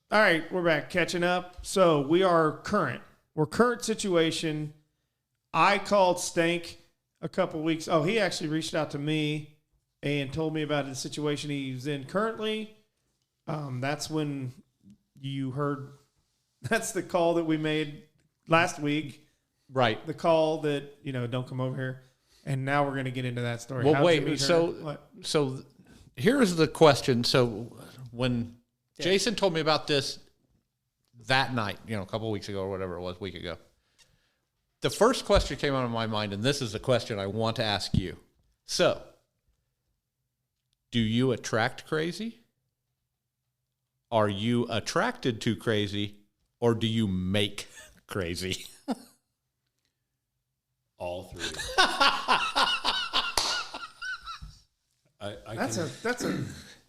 All right, we're back catching up. So we are current. We're current situation. I called Stank a couple weeks. Oh, he actually reached out to me and told me about the situation he's in currently. That's when you heard. That's the call that we made last week. Right. The call that, don't come over here. And now we're going to get into that story. Well, wait. So here's the question. So when Jason told me about this that night, a couple of weeks ago or whatever it was, a week ago, the first question came out of my mind, and this is the question I want to ask you. So, do you attract crazy? Are you attracted to crazy? Or do you make crazy? All three.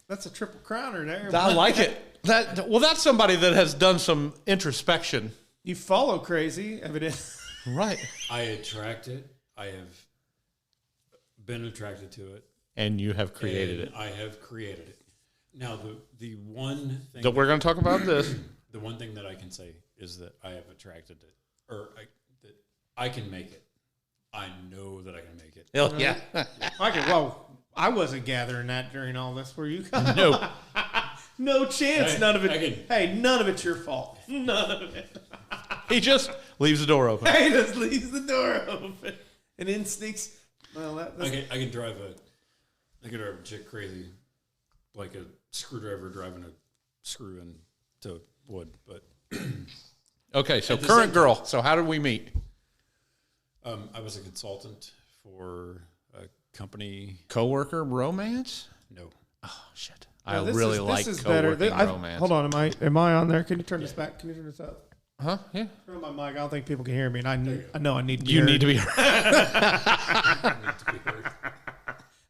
That's a triple crowner there. I like it. That's somebody that has done some introspection. You follow crazy, evidently. Right. I attract it. I have been attracted to it. And you have created it. I have created it. Now, the one thing... So we're going to talk about this. The one thing that I can say is that I have attracted it. That I can make it. I know that I can make it. Hell yeah. I wasn't gathering that during all this. Were you? No. No chance. None of it's your fault. None of it. He just leaves the door open. He just leaves the door open. And then sneaks. Well, I can drive a chick crazy like a screwdriver driving a screw into wood. But okay, so current girl. So how did we meet? I was a consultant for a company. Coworker romance? No. Oh shit! I really like coworking romance. Hold on, am I on there? Can you turn this back? Can you turn this up? Huh? Yeah. Turn on my mic. I don't think people can hear me, and I know I need to be You heard. need to be heard. I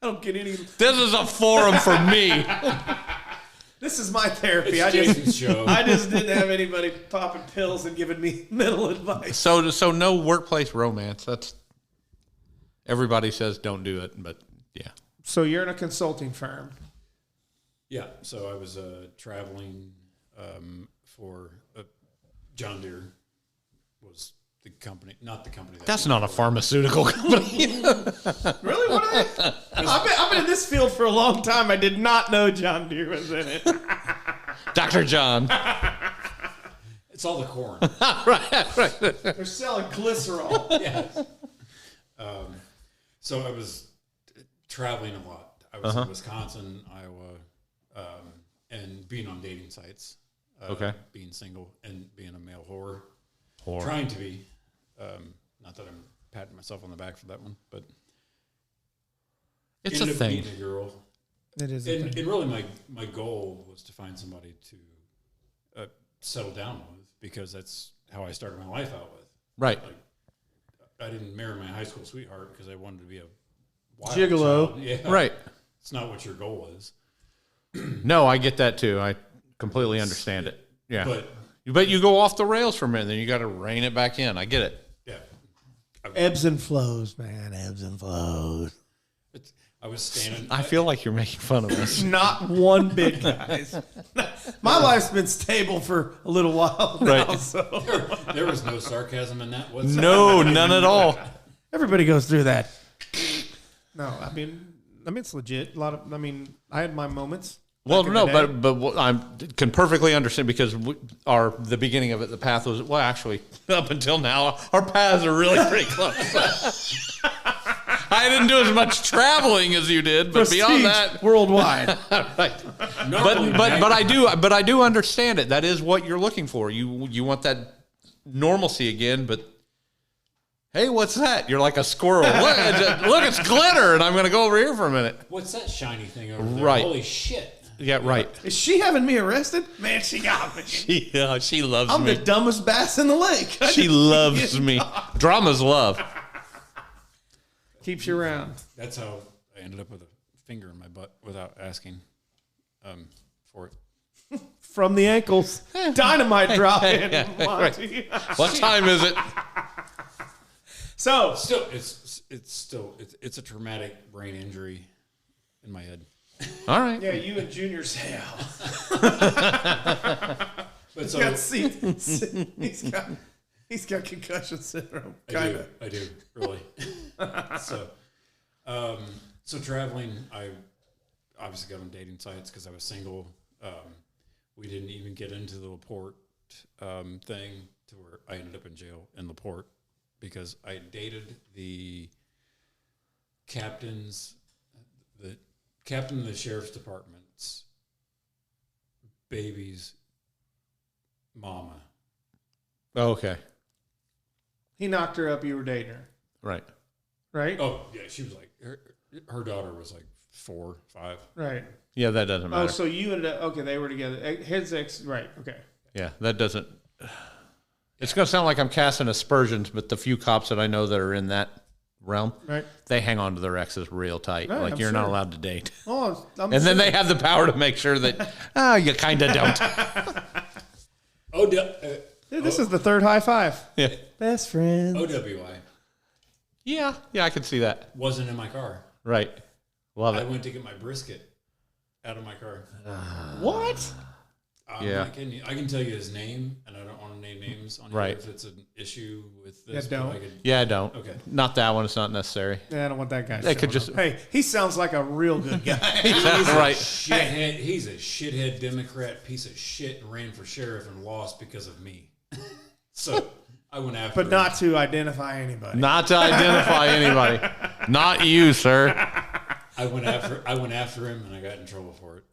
don't get any. This is a forum for me. This is my therapy. It's Jason's show. I just didn't have anybody popping pills and giving me mental advice. So no workplace romance. That's everybody says don't do it, but yeah. So you're in a consulting firm. Yeah. So I was traveling for John Deere was the company, not the company. That's not a pharmaceutical company. Really? What are they? I've been in this field for a long time. I did not know John Deere was in it. Dr. John. It's all the corn. right. They're selling glycerol. Yes. So I was traveling a lot. I was in Wisconsin, Iowa, and being on dating sites. Being single and being a male whore. Trying to be. Not that I'm patting myself on the back for that one, but it's a thing. Meeting a girl. It is. And really, my goal was to find somebody to settle down with, because that's how I started my life out with. Right. Like, I didn't marry my high school sweetheart because I wanted to be a wild gigolo. child. Yeah. Right. It's not what your goal is. No, I get that too. I completely understand it. Yeah. But you go off the rails for a minute, then you got to rein it back in. I get it. Yeah. Ebbs and flows, man. Ebbs and flows. I was standing. I feel like you're making fun of us. Not one bit, guys. My life's been stable for a little while now. Right. So. There was no sarcasm in that whatsoever. No, none at all. Everybody goes through that. No, I mean it's legit. I had my moments. Well, no, but I can perfectly understand, because the beginning of it, the path was, well, actually, up until now, our paths are really pretty close. I didn't do as much traveling as you did, but beyond that, worldwide. right. But I do understand it. That is what you're looking for. You want that normalcy again, but hey, what's that? You're like a squirrel. Look, it's glitter, and I'm going to go over here for a minute. What's that shiny thing over there? Right. Holy shit. Yeah, right. Is she having me arrested? Man, she got me. She loves I'm me. the dumbest bass in the lake. She loves me. Drama's love. Keeps you around. That's how I ended up with a finger in my butt without asking for it. From the ankles. Dynamite drop in. Right. What time is it? So It's a traumatic brain injury in my head. All right. Yeah, you and Junior Sale. But so he's got concussion syndrome. I do really. so traveling, I obviously got on dating sites because I was single. We didn't even get into the LaPorte thing to where I ended up in jail in LaPorte because I dated the captain of the sheriff's department's baby's mama. Oh, okay. He knocked her up. You were dating her, Right. right? Oh yeah, she was like her daughter was like 4, 5. Right. Yeah, that doesn't matter. Oh, so you ended up okay. They were together. His ex, right? Okay. Yeah, that doesn't. It's going to sound like I'm casting aspersions, but the few cops that I know that are in that realm, Right. they hang on to their exes real tight. Right, like I'm you're not sure. allowed to date. Oh, And then they have the power to make sure that, you kind of don't. Dude, this is the third high five. Yeah. Best friends. OWI Yeah, I can see that. wasn't in my car. Right. Love I it. went to get my brisket out of my car. What? Yeah. I can tell you his name, and I don't want to name names on here Right. if it's an issue with this. Yeah, don't. but I could, Yeah, I don't. Okay. Not that one. It's not necessary. Yeah, I don't want that guy. They could showing just- up. Hey, he sounds like a real good guy. Right. Shithead. He's a shithead Democrat piece of shit and ran for sheriff and lost because of me. So I went after but him. not to identify anybody. Not to identify anybody. Not you, sir. I went after him, and I got in trouble for it.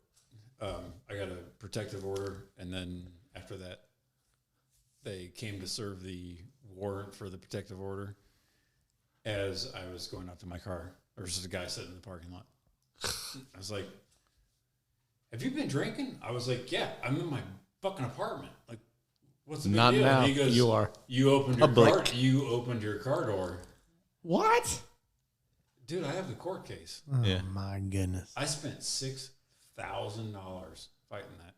I got a protective order, and then after that, they came to serve the warrant for the protective order as I was going out to my car. There was just a guy sitting in the parking lot. I was like, "Have you been drinking?" I was like, "Yeah, I'm in my fucking apartment. Like, what's the big Not deal?" now. And he goes, You are. You opened your Public. car. You opened your car door, What? dude. I have the court case. Oh, Yeah. my goodness. I spent $6,000 fighting that,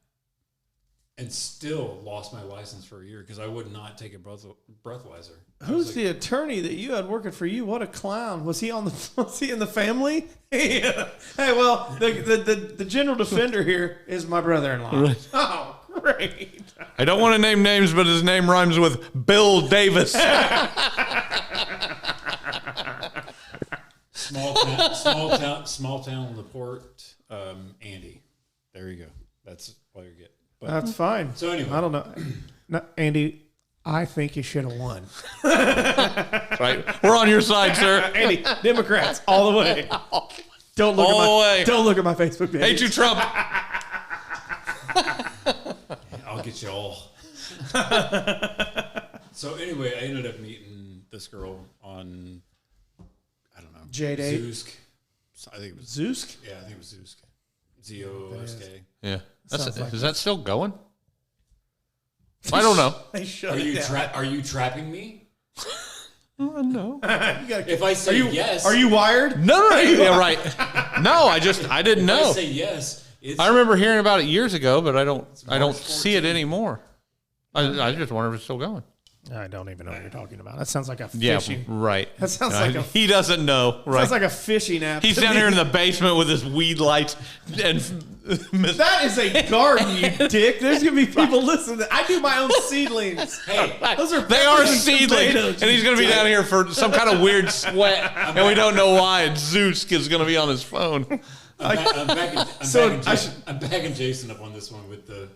and still lost my license for a year because I would not take a breathalyzer. Who's the attorney that you had working for you? What a clown! Was he in the family? Yeah. Hey, well, the general defender here is my brother-in-law. Right. Oh, great! I don't want to name names, but his name rhymes with Bill Davis. Small town LaPorte, Andy. There you go. That's all you get. But, That's fine. so anyway, I don't know, no, Andy. I think you should have won. Right. We're on your side, sir. Andy, Democrats all the way. Don't look All at the my way. Don't look at my Facebook page. Hate you, Trump. I'll get you all. So anyway, I ended up meeting this girl on, I don't know, J-Date? Zoosk. I think it was Zeusk? Yeah, I think it was Zoosk. Z-O-O-S-K. Yeah. Sounds like Is that still going? I don't know. They shut Are it you down. are you trapping me? No. You gotta- If I say yes, Are you wired? No. Yeah, right. No, I didn't if I know. say yes, it's I remember hearing about it years ago, but I don't March see it 14th. anymore. I just wonder if it's still going. I don't even know what you're talking about. That sounds like a Yeah, fishing. right. That sounds like a he doesn't know. Right. sounds like a fishing app. He's to down me. here in the basement with his weed lights and That is a garden, you dick. There's gonna be people listening. I do my own seedlings. hey, Those are They are peppers and seedlings, tomatoes, and he's going to be you down here for some kind of weird sweat, and we don't know why. And Zeus is going to be on his phone. I'm backing Jason up on this one with the.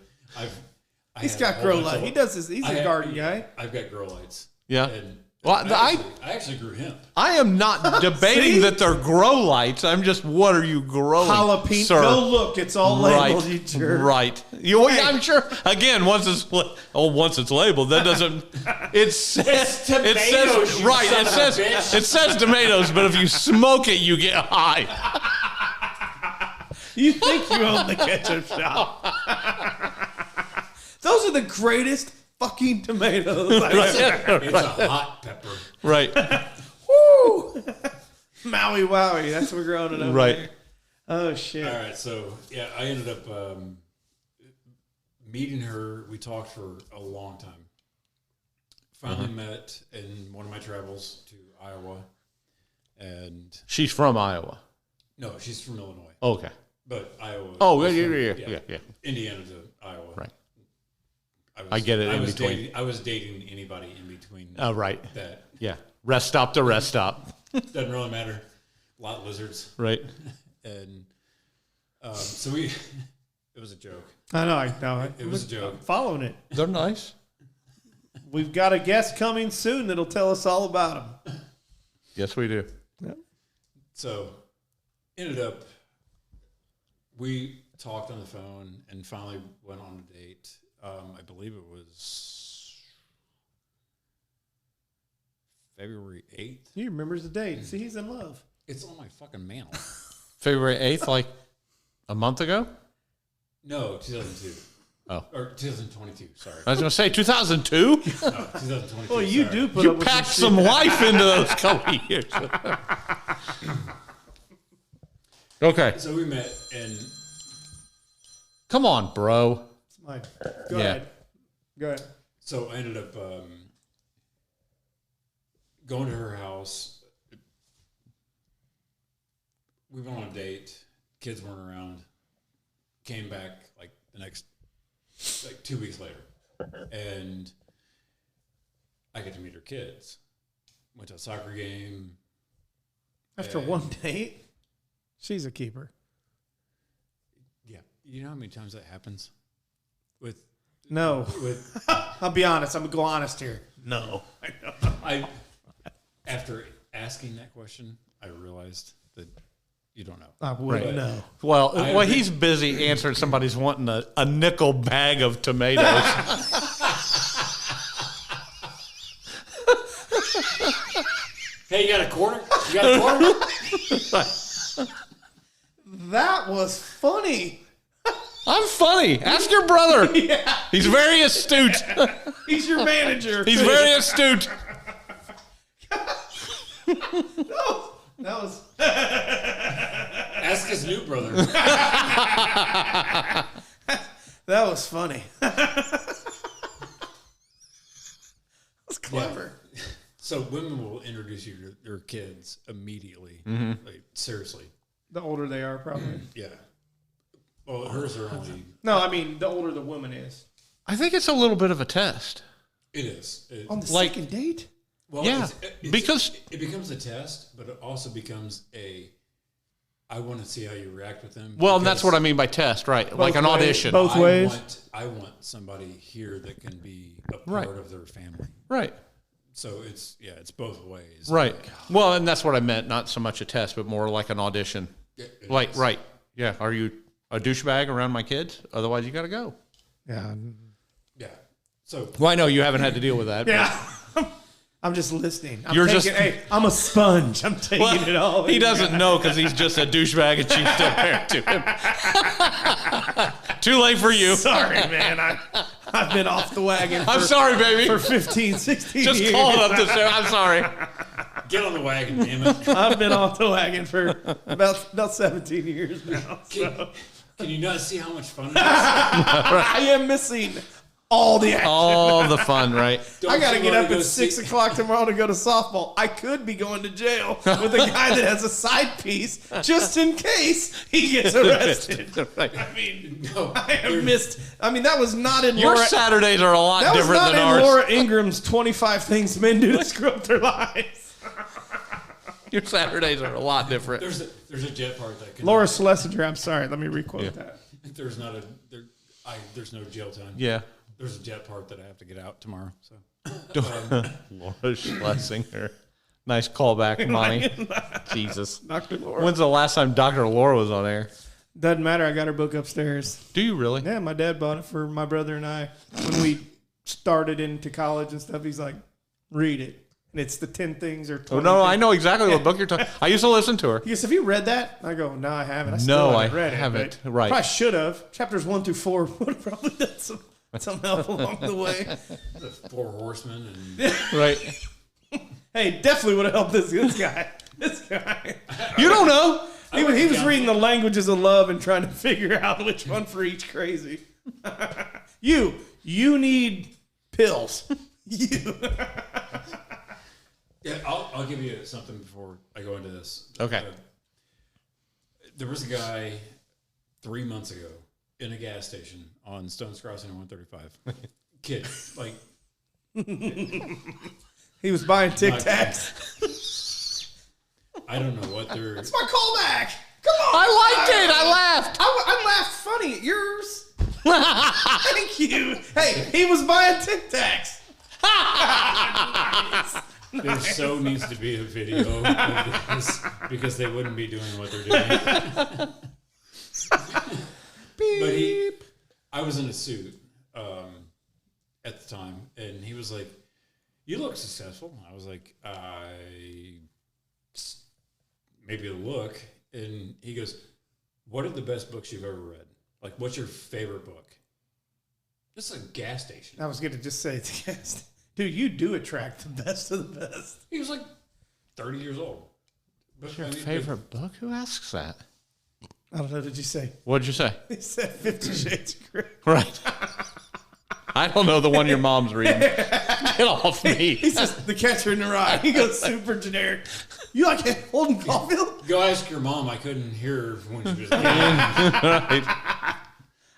He's got grow light. He does this. He's a garden guy. I've got grow lights. Yeah. And Well, I actually grew hemp. I am not debating See? that they're grow lights. I'm just, what are you growing, Jalapeno. sir? Go look. It's all labeled. You jerk. Right. I'm sure. Again, once it's labeled, that doesn't. It says tomatoes, you right. son It of a says bitch. it says tomatoes, but if you smoke it, you get high. You think you own the ketchup shop? Those are the greatest fucking tomatoes. It's a hot pepper. Right. Woo! Maui Wowie. That's what we're growing it over Right. there. Oh shit. All right, so yeah, I ended up meeting her. We talked for a long time. Finally met in one of my travels to Iowa, and She's from Iowa. no, she's from Illinois, Okay. but Iowa. Oh, was yeah, from- yeah. Indiana to Iowa. Right. I I get it in between. I was dating anybody in between. Oh, right. That. Yeah. Rest stop to rest stop. Doesn't really matter. A lot of lizards. Right. And so it was a joke. I know. It was a joke. I'm following it. They're nice. We've got a guest coming soon that'll tell us all about them. Yes, we do. Yep. So ended up, we talked on the phone and finally went on a date. I believe it was February 8th. He remembers the date. See, he's in love. It's on my fucking mantle. February 8th, like a month ago? No, 2002. Oh. Or 2022, sorry. I was going to say 2002? No, 2022. Well, you sorry. do put You up with packed some some life into those couple of years. Okay. So we met and Come on, bro. Go ahead. Go ahead. so I ended up going to her house. We went on a date. Kids weren't around. Came back like the next, 2 weeks later. And I get to meet her kids. Went to a soccer game. After one date, she's a keeper. Yeah. You know how many times that happens? No. I'll be honest. I'm going to go honest here. No. After asking that question, I realized that you don't know. I wouldn't know. Well, he's busy answering somebody's wanting a nickel bag of tomatoes. Hey, you got a quarter? You got a quarter? That was funny. I'm funny. Ask your brother. Yeah. He's very astute. He's your manager. He's very astute. No, that was. Ask his new brother. That was funny. That's clever. Yeah. So women will introduce you to their kids immediately. Like, seriously. The older they are, probably. Yeah. Well, hers are only... No, I mean, the older the woman is. I think it's a little bit of a test. It is. On the second date? Well, yeah, because... It becomes a test, but it also becomes I want to see how you react with them. Well, and that's what I mean by test, right? Like an audition. Both ways. I want somebody here that can be a part of their family. Right. So it's both ways. Right. Well, and that's what I meant. Not so much a test, but more like an audition. Like, right. Yeah. Are you a douchebag around my kids? Otherwise, you got to go. Yeah. Yeah. So. Well, I know you haven't had to deal with that. Yeah. I'm just listening. Hey, I'm a sponge. I'm taking it all. He doesn't know because he's just a douchebag and she's still married to him. Too late for you. Sorry, man. I've been off the wagon. I'm sorry, baby. For 15, 16 just years. call it up to say, I'm sorry. Get on the wagon, damn it. I've been off the wagon for about 17 years now. So. Can you not see how much fun it is? I am missing all the action. All the fun, right? I got to get up at 6 o'clock tomorrow to go to softball. I could be going to jail with a guy that has a side piece just in case he gets arrested. Right. I mean, No, I have missed. I mean, that was not in Your Laura. Saturdays are a lot That was different not than in ours. Laura Ingram's 25 Things Men Do to Screw Up Their Lives. Your Saturdays are a lot different. there's a jet part that can. Laura Schlesinger, I'm sorry. Let me requote that. There's no jail time. Yeah. There's a jet part that I have to get out tomorrow. So Laura Schlesinger. Nice callback, Monty. Jesus. Dr. Laura. When's the last time Dr. Laura was on air? Doesn't matter. I got her book upstairs. Do you really? Yeah, my dad bought it for my brother and I when we started into college and stuff. He's like, read it. And it's the 10 things or 20 Oh, no, things. I know exactly what book you're talking. I used to listen to her. He goes, have you read that? I go, no, I haven't. I still haven't read it. haven't. But Right. Probably should have. Chapters 1 through 4 would have probably done some help along the way. the 4 horsemen and Right. Hey, definitely would have helped this guy. This guy. You don't know. He was reading the languages of love and trying to figure out which one for each crazy. You need pills. You. yeah, I'll give you something before I go into this. Okay. There was a guy 3 months ago in a gas station on Stones Crossing on 135. kid, like He was buying Tic Tacs. I don't know what they're. It's my callback. Come on. I liked it. I laughed. I laughed funny at yours. Thank you. Hey, he was buying Tic Tacs. There so needs to be a video of this because they wouldn't be doing what they're doing. But I was in a suit at the time, and he was like, "You look successful." I was like, maybe a look. And he goes, "What are the best books you've ever read? Like, what's your favorite book?" This is a gas station. I was going to just say it's a gas station. Dude, you do attract the best of the best. He was like 30 years old. What's your favorite book? Who asks that? I don't know. Did you say? What did you say? He said 50 Shades of Grey. Right. I don't know the one your mom's reading. Get off me. He says The Catcher in the Rye. He goes super generic. You like Holden Caulfield? Go ask your mom. I couldn't hear her when she was Right.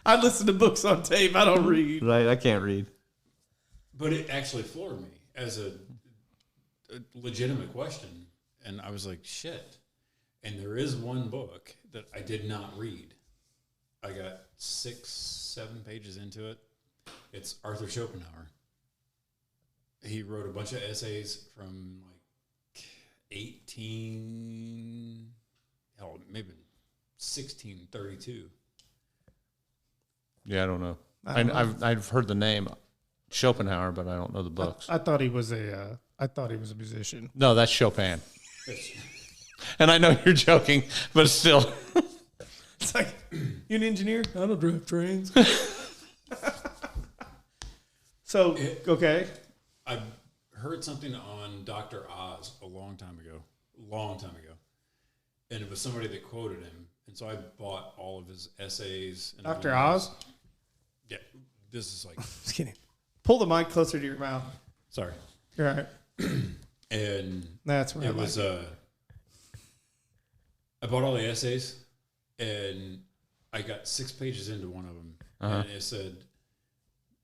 I listen to books on tape. I don't read. Right. I can't read. But it actually floored me as a legitimate question. And I was like, shit. And there is one book that I did not read. I got 6-7 pages into it. It's Arthur Schopenhauer. He wrote a bunch of essays from like maybe 1632. Yeah, I don't know. I've heard the name Schopenhauer, but I don't know the books. I thought he was a musician. No, that's Chopin. And I know you're joking, but still. It's like, you an engineer? I don't drive trains. So, okay. I heard something on Dr. Oz a long time ago, and it was somebody that quoted him, and so I bought all of his essays. And Dr. Oz? Yeah, this is like. Just kidding. Pull the mic closer to your mouth. Sorry. You're all right. And that's where it was. I bought all the essays, and I got 6 pages into one of them, and it said,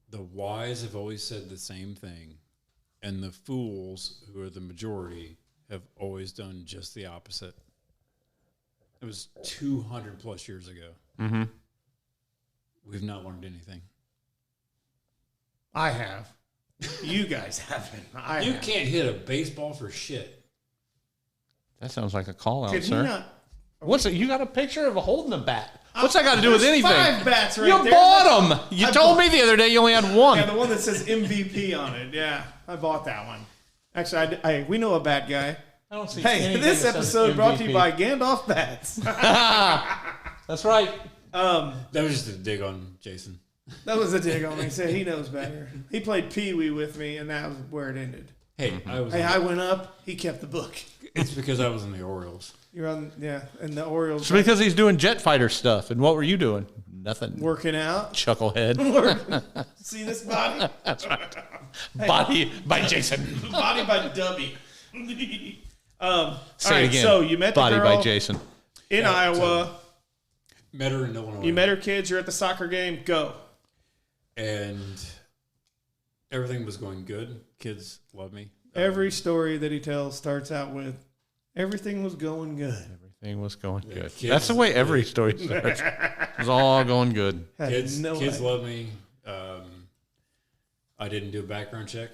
"The wise have always said the same thing, and the fools, who are the majority, have always done just the opposite." It was 200 plus years ago. Mm-hmm. We've not learned anything. I have. You guys haven't. You can't hit a baseball for shit. That sounds like a call out, Did sir. he not? What's it? You got a picture of holding a bat. What's that got to do with anything? 5 bats right you there. bought them. You told me the other day you only had one. Yeah, the one that says MVP on it. Yeah, I bought that one. Actually, we know a bat guy. I don't see. Hey, this episode brought to you by Gandalf Bats. That's right. That was just a dig on Jason. That was a dig on me. He said he knows better. He played Pee Wee with me, and that was where it ended. Hey, I went up. He kept the book. It's because I was in the Orioles. You're on, and the Orioles. It's because he's doing jet fighter stuff. And what were you doing? Nothing. Working out. Chucklehead. See this body? That's right. Body by Jason. Body by Dubby. Say it again. So you met the Body girl by Jason. in Iowa. Met her in Illinois. You met her kids. You're at the soccer game. Go. And everything was going good. Kids love me. Every story that he tells starts out with, everything was going good. Everything was going good. Kids, That's the way every story starts. It was all going good. Kids love me. I didn't do a background check.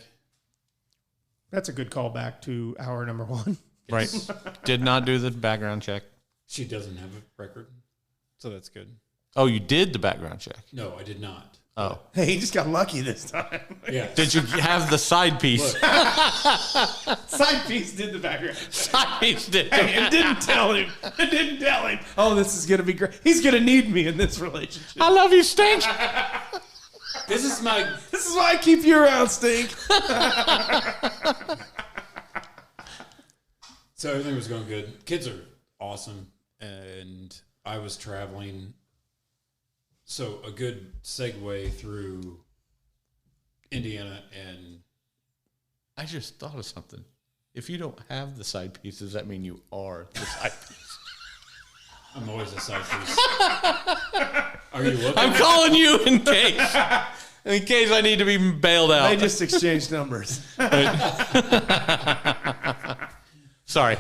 That's a good callback to hour number 1. Right. Did not do the background check. She doesn't have a record, so that's good. Oh, you did the background check. No, I did not. Oh. Hey, he just got lucky this time. Yeah. Did you have the side piece? Look, Side piece did the background. Side piece did. Hey, it didn't tell him. It didn't tell him. Oh, this is going to be great. He's going to need me in this relationship. I love you, Stink. this is why I keep you around, Stink. So everything was going good. Kids are awesome, and I was traveling. So a good segue through Indiana, and I just thought of something. If you don't have the side piece, does that mean you are the side piece? I'm always a side piece. Are you looking? I'm calling you in case. In case I need to be bailed out. They just exchanged numbers. Sorry.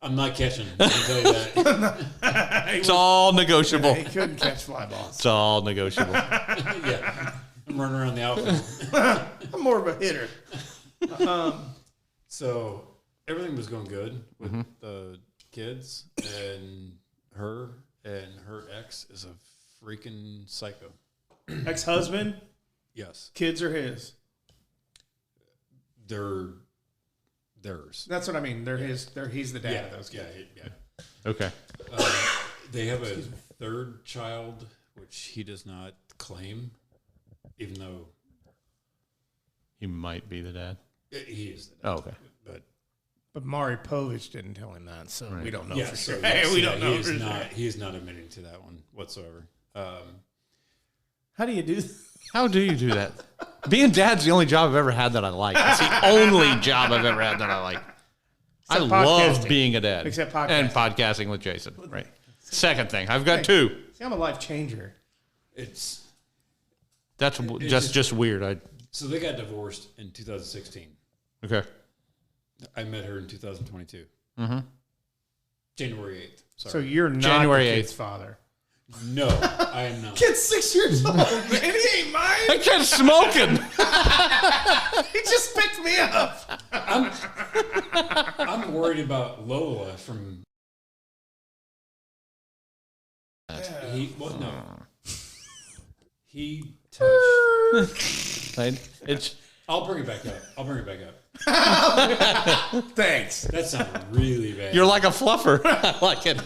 I'm not catching. I can tell you that. It's all negotiable. He couldn't catch fly balls. It's all negotiable. Yeah. I'm running around the outfield. I'm more of a hitter. So everything was going good with the kids, and her ex is a freaking psycho. Ex-husband, Yes. kids are his. They're theirs. That's what I mean. They're his. He's the dad of those Yeah, kids. yeah. Okay. They have a third child, which he does not claim, even though He might be the dad. he is the dad. Oh, okay. But Maury Povich didn't tell him that, so we don't know Yeah, for so sure. yes, we yeah, don't know he for is sure. not. He is not admitting to that one whatsoever. How do you do that? How do you do that? Being dad's the only job I've ever had that I like. It's the only job I've ever had that I like. I Except love podcasting. being a dad. Except podcasting. And podcasting with Jason. Right. Second thing. I've got two. See, I'm a life changer. It's That's just weird. so they got divorced in 2016. Okay. I met her in 2022. January 8th. Sorry. So you're not January the kid's 8th. father. No, I am not. Kid's 6 years old, man. He ain't mine. That kid's smoking. He just picked me up. I'm worried about Lola from. He touched. It's I'll bring it back up. Thanks. That sounded really bad. you're like a fluffer. I like it.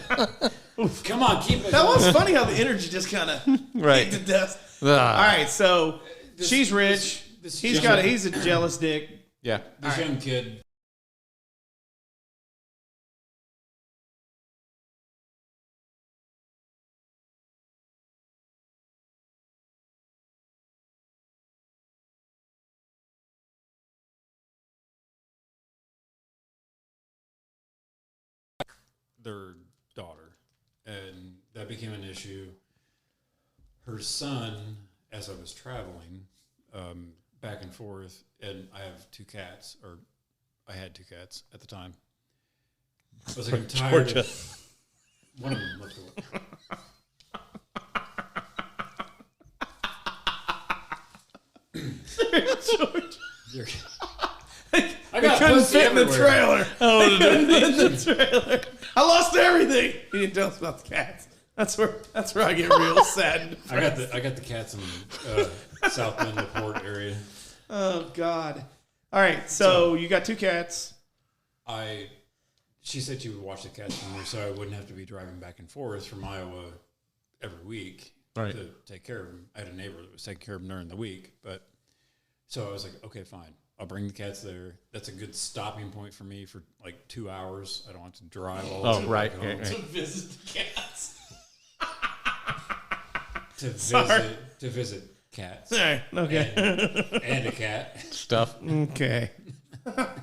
Come on, keep it. That going. was funny how the energy just kind of Right. to death. Ah. All right, so she's rich. this He's young- he's a jealous dick. Yeah. This young kid. Their daughter, and that became an issue. Her son, as I was traveling back and forth, and I have two cats, or I had two cats at the time. I was like, I'm tired. Georgia. One of them left away. You're- I got Couldn't pussy fit in the everywhere. trailer. Oh, Couldn't fit in the trailer. I lost everything. He didn't tell us about the cats. That's where I get real sad. and I got the cats in South Bend, LaPorte area. Oh God! All right, so you got two cats. She said she would watch the cats for me, so I wouldn't have to be driving back and forth from Iowa every week Right. to take care of them. I had a neighbor that was taking care of them during the week, but so I was like, okay, fine. I'll bring the cats there. That's a good stopping point for me for like 2 hours. I don't have to drive all the way right. back home Yeah, yeah. To visit the cats. to visit cats All right. Okay. and a cat. Stuff. Okay.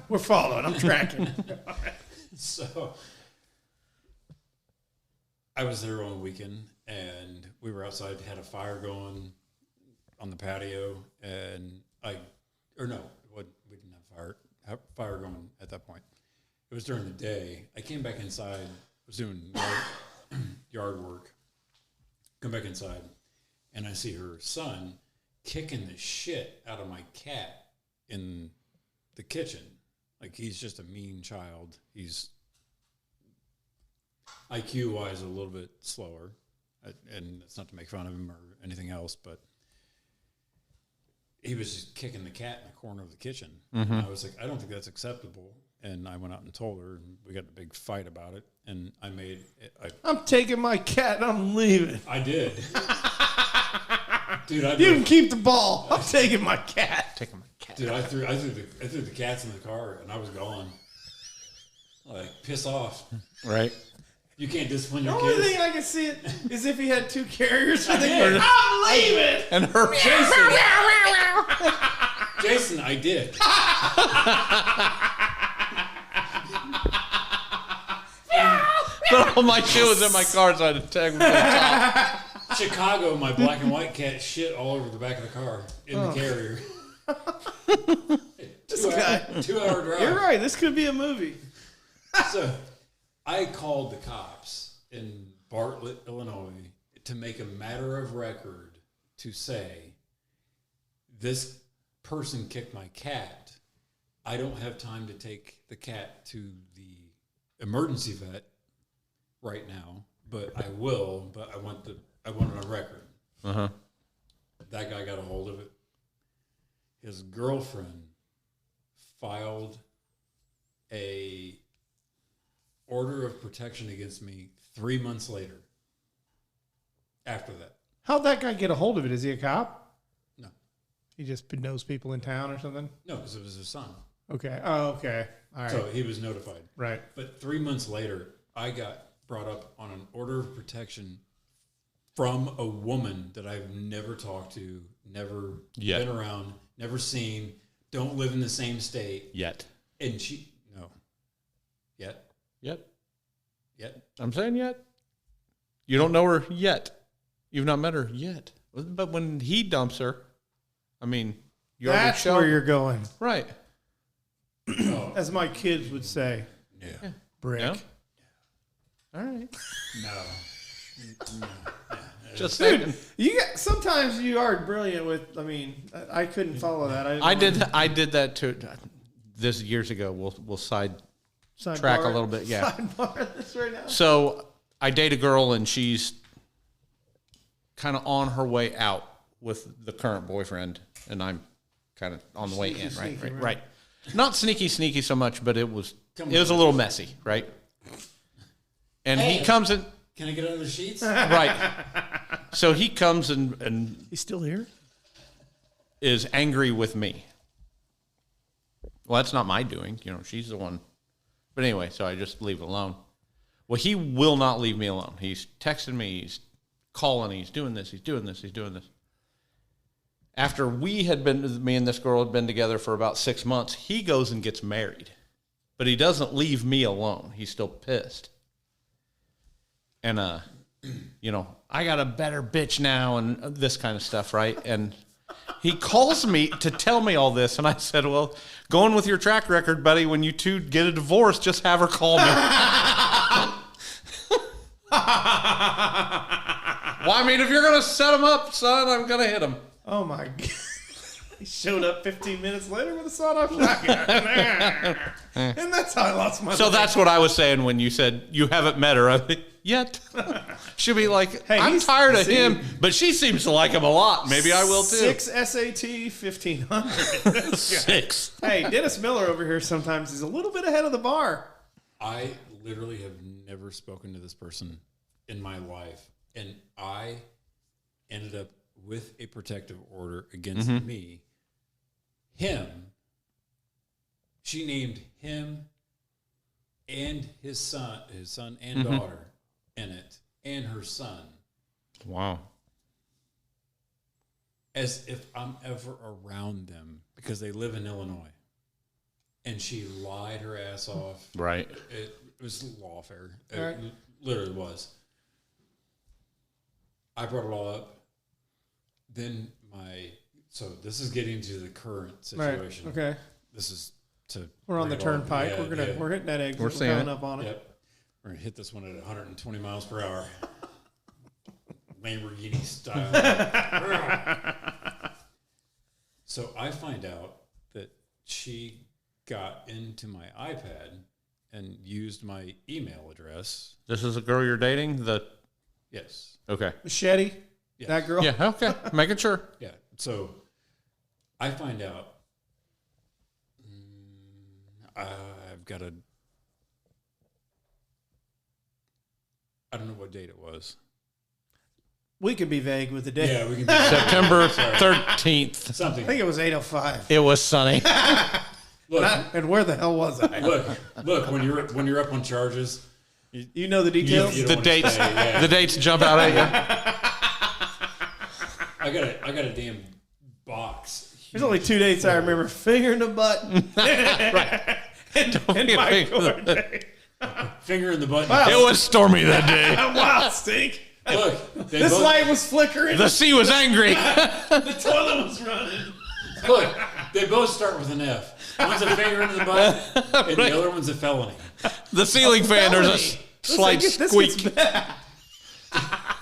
We're following. I'm tracking. So I was there on the weekend, and we were outside, had a fire going on the patio, and we didn't have fire going at that point. It was during the day. I came back inside, was doing yard work, come back inside, and I see her son kicking the shit out of my cat in the kitchen. Like, he's just a mean child. He's IQ-wise a little bit slower, and it's not to make fun of him or anything else, but he was just kicking the cat in the corner of the kitchen. Mm-hmm. And I was like, I don't think that's acceptable. And I went out and told her, and we got a big fight about it. And I'm taking my cat and I'm leaving. I did. Dude, You can keep the ball. I'm taking my cat. Taking my cat. Dude, I threw the cats in the car, and I was gone. Like, piss off. Right. You can't discipline The your only kids. thing I can see it is if he had two carriers for the did. I'm leaving. And her Jason, I did. But all my shit was in my car, so I had to tag with the top. Chicago, my black and white cat shit all over the back of the car in the carrier. 2-hour drive. You're right. This could be a movie. So I called the cops in Bartlett, Illinois, to make a matter of record to say, this person kicked my cat. I don't have time to take the cat to the emergency vet right now, but I will. But I want it on record. Uh-huh. That guy got a hold of it. His girlfriend filed a order of protection against me 3 months later. After that. How'd that guy get a hold of it? Is he a cop? No. He just knows people in town or something? No, because it was his son. Okay. Oh, okay. All right. So he was notified. Right. But 3 months later, I got brought up on an order of protection from a woman that I've never talked to, never been around, never seen, don't live in the same state. Yet. And Yet. I'm saying yet. You don't know her yet. You've not met her yet. But when he dumps her, I mean, you already That's where you're going. Right. As my kids would say. Yeah. Brick. Yeah. All right. No. Just saying. Dude, sometimes you are brilliant with. I mean, I couldn't follow that. I did that too. This years ago. We'll track a little bit. Yeah. Sidebar this right now. So I date a girl and she's kind of on her way out with the current boyfriend, and I'm kind of on the way in. Right. Not sneaky so much, but it was a little messy, right? And he comes in. Can I get under the sheets? Right. So he comes and He's still here? is angry with me. Well, that's not my doing. She's the one. But anyway, so I just leave it alone. Well, he will not leave me alone. He's texting me. He's calling. He's doing this. He's doing this. He's doing this. After me and this girl had been together for about 6 months, he goes and gets married. But he doesn't leave me alone. He's still pissed. And, I got a better bitch now and this kind of stuff, right? And he calls me to tell me all this. And I said, well, going with your track record, buddy, when you two get a divorce, just have her call me. Well, I mean, if you're going to set him up, son, I'm going to hit him. Oh, my God. He showed up 15 minutes later with a sawed-off shotgun. And that's how I lost my So that's what I was saying when you said you haven't met her. I mean, yet. She'll be like, hey, I'm tired of him, but she seems to like him a lot. Maybe I will too. 6 SAT, 1,500. 6. Hey, Dennis Miller over here sometimes is a little bit ahead of the bar. I literally have never spoken to this person in my life. And I ended up with a protective order against me. She named him and his son and daughter in it, and her son. Wow. As if I'm ever around them, because they live in Illinois. And she lied her ass off. Right. It was lawfare. Right. It literally was. I brought it all up. Then so this is getting to the current situation. Right. Okay. This is we're on the turnpike. Yeah, we're hitting that exit. We're coming up on it. Yep. We're gonna hit this one at 120 miles per hour. Lamborghini style. So I find out that she got into my iPad and used my email address. This is a girl you're dating? Yes. Okay. Machete? Yes. That girl? Yeah, okay. Making sure. Yeah. So I find out I've got I don't know what date it was. We could be vague with the date. Yeah, we can. September 13th. Something. I think it was 8:05. It was sunny. Look, And where the hell was I? look. When you're up on charges, You know the details? you don't The wanna dates, stay, yeah. the dates jump out at you. I got a damn box. There's only 2 dates I remember. Finger in the butt. Right. and my court date. Finger in the butt. Wow. It was stormy that day. Wow, stink. Look, This light was flickering. The sea was angry. The toilet was running. Look, they both start with an F. One's a finger in the butt, and the other one's a felony. The ceiling fan, there's a slight squeak.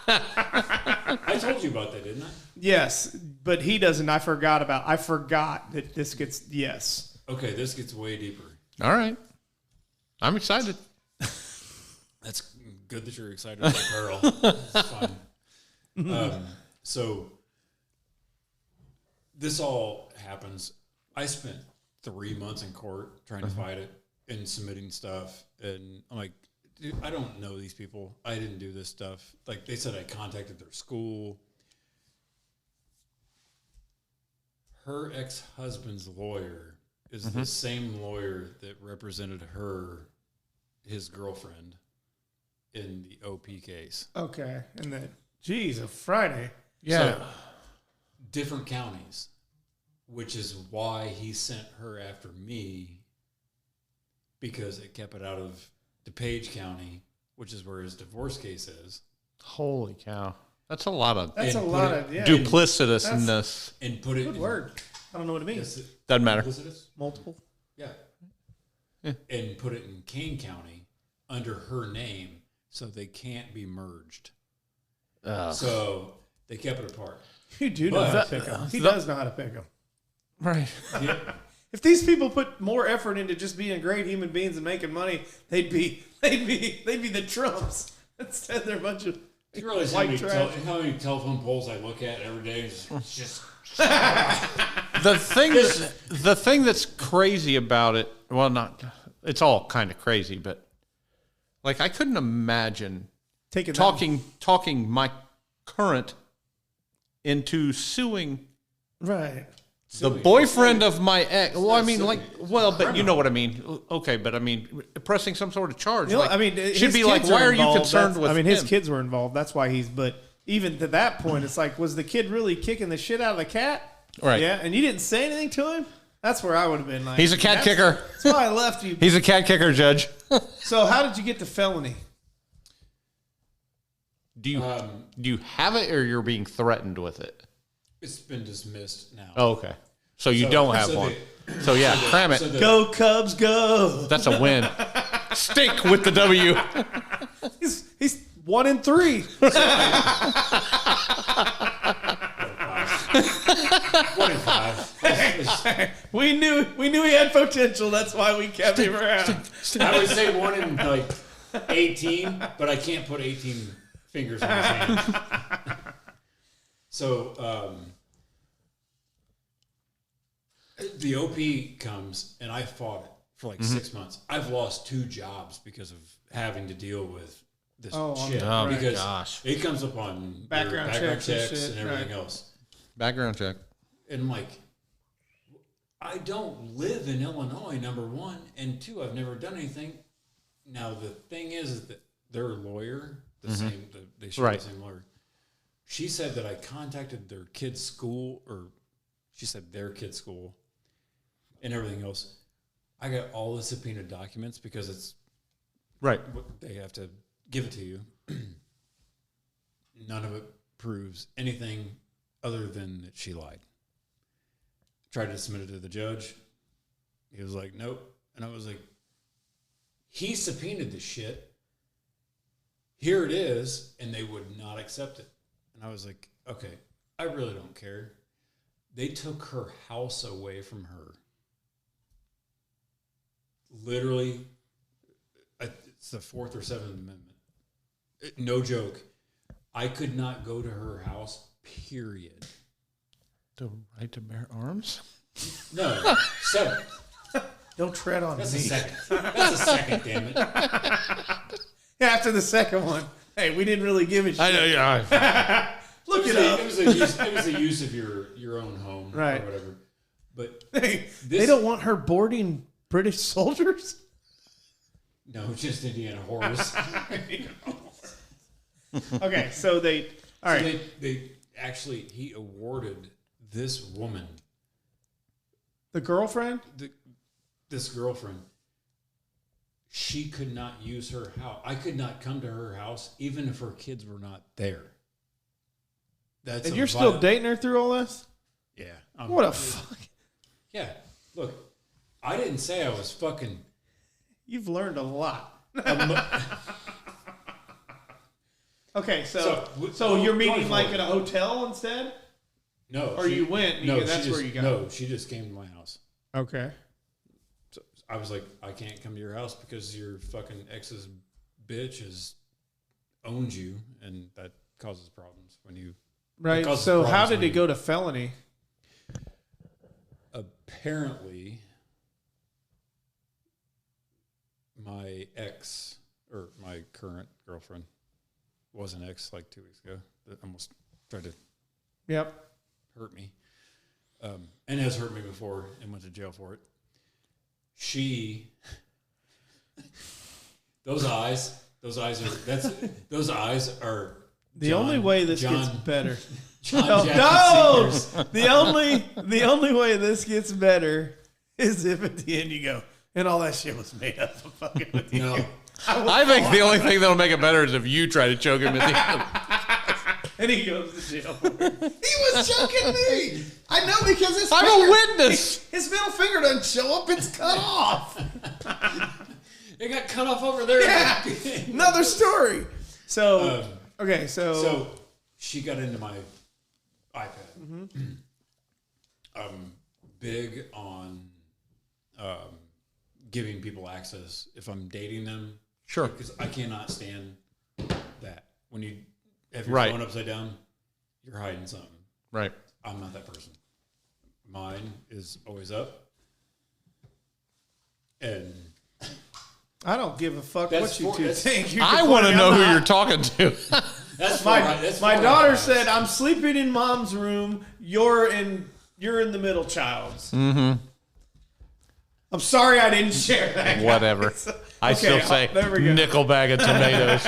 I told you about that, didn't I? Yes, but he doesn't. I forgot that this gets, yes. Okay, this gets way deeper. All right. I'm excited. That's good that you're excited about Carl. It's fine. So this all happens. I spent 3 months in court trying to fight it and submitting stuff. And I'm like, dude, I don't know these people. I didn't do this stuff. Like, they said I contacted their school. Her ex-husband's lawyer is the same lawyer that represented his girlfriend, in the OP case. Okay. And then, geez, a Friday. Yeah. So, different counties, which is why he sent her after me, because it kept it out of DuPage County, which is where his divorce case is. Holy cow. That's a lot of duplicitousness. And put it Good word. I don't know what it means. Doesn't matter. Duplicitous? Multiple. Yeah. And put it in Kane County under her name, so they can't be merged. So they kept it apart. You do know how to pick them. He does know how to pick them. Right. Yeah. If these people put more effort into just being great human beings and making money, they'd be the Trumps. Instead, they're a bunch of Do you realize white trash. how many telephone poles I look at every day? It's just The thing that's crazy about it, well, it's all kind of crazy, but like I couldn't imagine talking my current into suing right. the boyfriend of my ex. Well, I mean, but you know what I mean. Okay, but I mean, pressing some sort of charge. You know, I mean, should be like, why are you concerned with? I mean, his kids were involved. That's why but even to that point, it's like, was the kid really kicking the shit out of the cat? Right. Yeah, and you didn't say anything to him. That's where I would have been like, he's a cat kicker. That's why I left you. He's a cat kicker, Judge. So how did you get the felony? Do you have it, or you're being threatened with it? it's been dismissed now. Oh, okay. So you don't have one. So yeah, cram it. Go Cubs, go! That's a win. Stick with the W. He's 1-3. 1-5. We knew he had potential. That's why we kept him around. I would say 1 in like 18, but I can't put 18 fingers on his hand. So the OP comes, and I fought it for like 6 months. I've lost 2 jobs because of having to deal with this shit. Oh, because gosh. it comes up on Background checks and everything else. Background check. And I'm like, I don't live in Illinois, number 1. And 2, I've never done anything. Now, the thing is that their lawyer, they share the same lawyer. She said that I contacted their kid's school, or she said their kid's school and everything else. I got all the subpoena documents because it's right. They have to give it to you. None of it proves anything other than that she lied. Tried to submit it to the judge. He was like, nope. And I was like, he subpoenaed the shit. Here it is. And they would not accept it. And I was like, okay, I really don't care. They took her house away from her. Literally, it's the 4th or 7th Amendment. No joke. I could not go to her house, period. The right to bear arms? No, 7th. Don't tread on That's me. the 2nd. That's the 2nd, damn it. Yeah, after the second one. Hey, we didn't really give a shit. I know, yeah. Look it up. It was a use of your own home, right, or whatever. But they don't want her boarding British soldiers. No, just Indiana horse. Okay, so they all right. They actually he awarded this woman, the girlfriend. This girlfriend. she could not use her house. I could not come to her house even if her kids were not there. And you're still dating her through all this? Yeah. What a fuck. Yeah. Look, I didn't say I was fucking. You've learned a lot. Okay, so you're meeting like at a hotel instead? No. Or you went because that's where you got. No, she just came to my house. Okay. So I was like, I can't come to your house because your fucking ex's bitch owns you, and that causes problems when you. Right. So how did it go to felony? Apparently, my ex, or my current girlfriend, was an ex like 2 weeks ago that almost tried to hurt me, and has hurt me before and went to jail for it. Those eyes are the only way this gets better. John No, the only way this gets better is if at the end you go, and all that shit was made up of fucking with you. No. I think the only thing that'll make it better is if you try to choke him at the end. And he goes to jail for it. He was choking me. I know because I'm a witness. His middle finger doesn't show up. It's cut off. It got cut off over there. Yeah. Another story. So, okay, So she got into my iPad. Mm-hmm. I'm big on giving people access if I'm dating them. Sure. Because I cannot stand that. When you have your Right. phone upside down, you're hiding something. Right. I'm not that person. Mine is always up. And I don't give a fuck That's what you for- two that's- think. You I can want to point know out who my- you're talking to. that's My daughter said, "I'm sleeping in mom's room. You're in the middle child's." Mm-hmm. I'm sorry I didn't share that. Whatever. I still say there we go. nickel bag of tomatoes.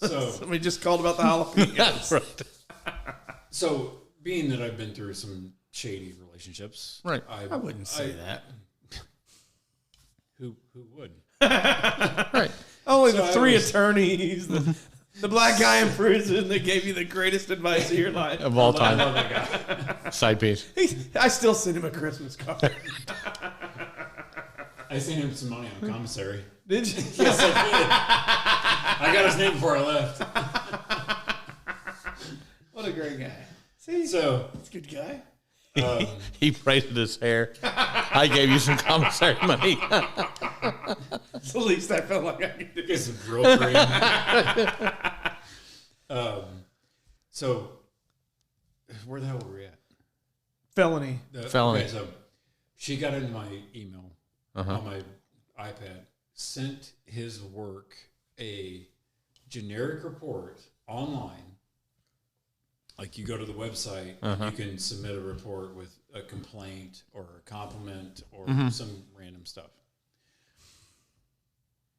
So Somebody just called about the jalapenos. Right. So, being that I've been through some shady relationships, Right. I wouldn't say that. Who would? Right. Only So the I three was- attorneys, the black guy in prison that gave you the greatest advice of your life. Of all I time. love that guy. Side piece. I still send him a Christmas card. I sent him some money on commissary. Did you? Yes, I did. I got his name before I left. What a great guy. See, So, that's a good guy. He braided his hair. I gave you some commissary money. It's the least I felt like I could do. get some grill cream. So, where the hell were we at? Felony. Felony. Okay, so she got into my email on my iPad, sent his work a generic report online. Like you go to the website, and you can submit a report with a complaint or a compliment or some random stuff.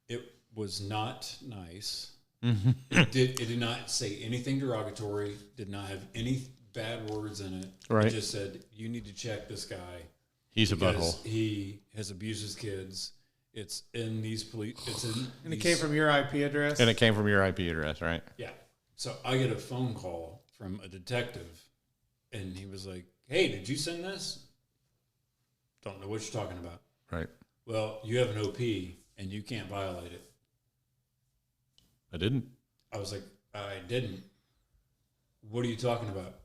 It was not nice. It did not say anything derogatory, did not have any bad words in it. Right. It just said, you need to check this guy. He's a because butthole. he has abused his kids. It's in these police. It's in. And it these- came from your IP address. And it came from your IP address, right? Yeah. So I get a phone call from a detective, and he was like, "Hey, did you send this? Don't know what you're talking about. Right. Well, you have an OP, and you can't violate it." I didn't. I was like, "I didn't. What are you talking about?"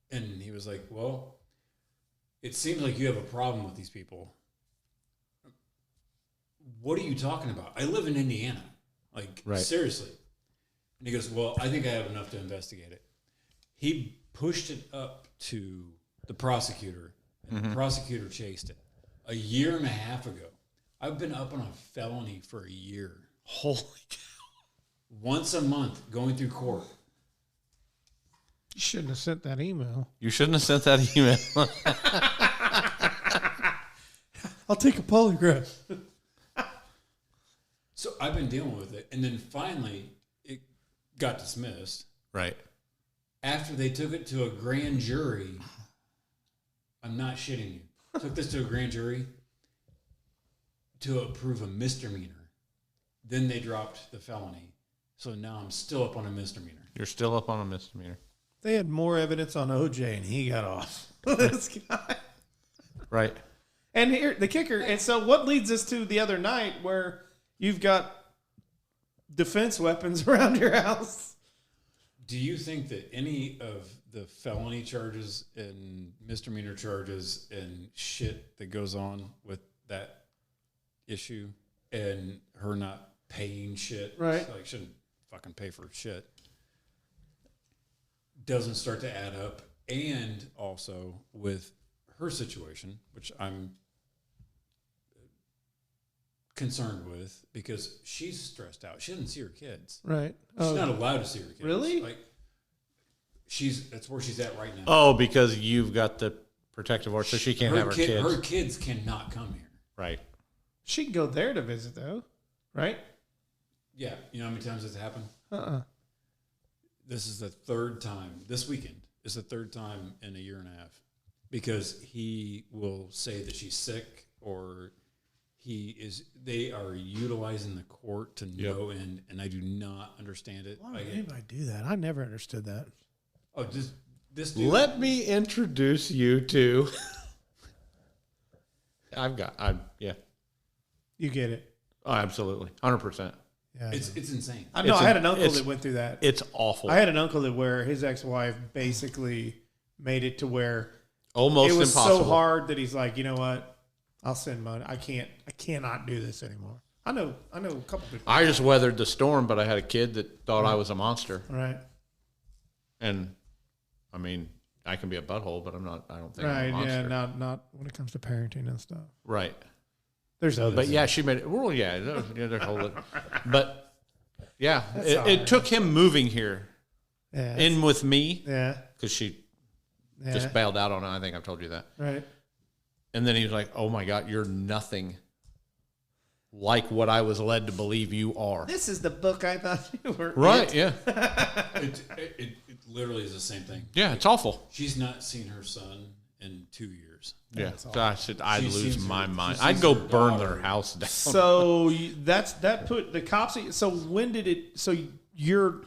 And he was like, "Well, it seems like you have a problem with these people." What are you talking about? I live in Indiana. Like, Right. seriously. And he goes, well, I think I have enough to investigate it. He pushed it up to the prosecutor, and the prosecutor chased it. A year and a half ago. I've been up on a felony for a year. Holy cow. Once a month, going through court. You shouldn't have sent that email. You shouldn't have sent that email. I'll take a polygraph. So I've been dealing with it. And then finally, it got dismissed. Right. After they took it to a grand jury, I'm not shitting you. Took this to a grand jury. to approve a misdemeanor. Then they dropped the felony. So now I'm still up on a misdemeanor. You're still up on a misdemeanor. They had more evidence on OJ and he got off. This guy. Right. And here, the kicker. And so what leads us to the other night where you've got defense weapons around your house? Do you think that any of the felony charges and misdemeanor charges and shit that goes on with that issue and her not paying shit, right? Like shouldn't fucking pay for shit, doesn't start to add up? And also with her situation, which I'm concerned with because she's stressed out. She doesn't see her kids. Right. She's not allowed to see her kids. Really? Like that's where she's at right now. Oh, because you've got the protective order, so she can't have her kids. Her kids cannot come here. Right. She can go there to visit, though. Right? Yeah. You know how many times it's happened? This is the third time. This weekend is the third time in a year and a half because he will say that she's sick or they are utilizing the court to no end, and I do not understand it. Why would anybody do that? I never understood that. Oh, this dude. Let me introduce you to. Yeah. You get it. Oh, absolutely, 100%. Yeah. It's insane. I know. I had an uncle that went through that. It's awful. I had an uncle that where his ex-wife basically made it to where almost it was impossible. so hard that he's like, you know what? I'll send money. I cannot do this anymore. I know a couple people. I just weathered the storm, but I had a kid that thought I was a monster. Right. And I mean, I can be a butthole, but I'm not. I don't think Right. I'm a monster. Yeah. Not when it comes to parenting and stuff. Right. There's others. But yeah, she made it. Well, yeah, they're whole. But yeah, it took him moving here in with me. Yeah. Because she just bailed out on it. I think I've told you that. Right. And then he was like, "Oh my God, you're nothing like what I was led to believe you are." This is the book I thought you were. Right? Yeah. It literally is the same thing. Yeah, it's awful. She's not seen her son in 2 years. Yeah, so I'd lose my mind. she I'd sees go her burn daughter. their house down. So that put the cops. So when did it? So you're.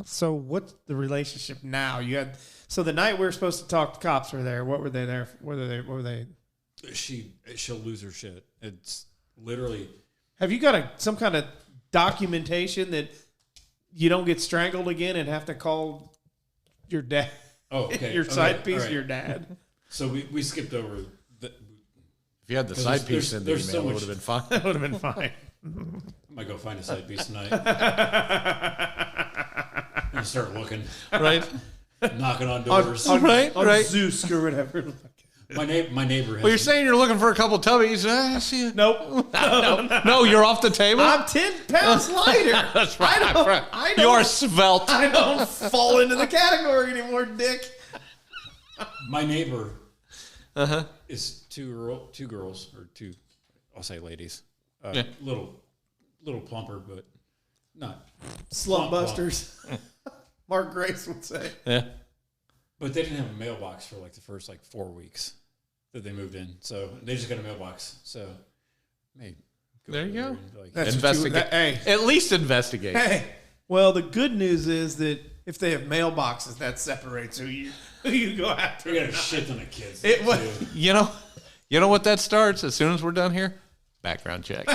So what's the relationship now? You had the night we were supposed to talk. The cops were there. What were they there? What were they? She'll lose her shit. It's literally. Have you got some kind of documentation that you don't get strangled again and have to call your dad? Oh, okay. Your side piece right. of your dad. So we skipped over. If you had the side piece in the email, so it would have been fine. That would have been fine. I might go find a side piece tonight and start looking, Right? knocking on doors. on Zeus or whatever. My neighbor. Has Well, you're saying you're looking for a couple tubbies. I see it. Nope. No, you're off the table. I'm 10 pounds lighter. That's right. I don't, You are svelte. I don't fall into the category anymore, Dick. my neighbor is two girls or two. I'll say ladies. Little plumper, but not Slump busters. Mark Grace would say. Yeah. But they didn't have a mailbox for like the first 4 weeks that they moved in. So they just got a mailbox. So maybe There you go. That's Investigate. hey. At least investigate. Hey. Well, the good news is that if they have mailboxes, that separates who you go after. We got a shit ton of kids. It was. too. You know what that starts as soon as we're done here? Background check.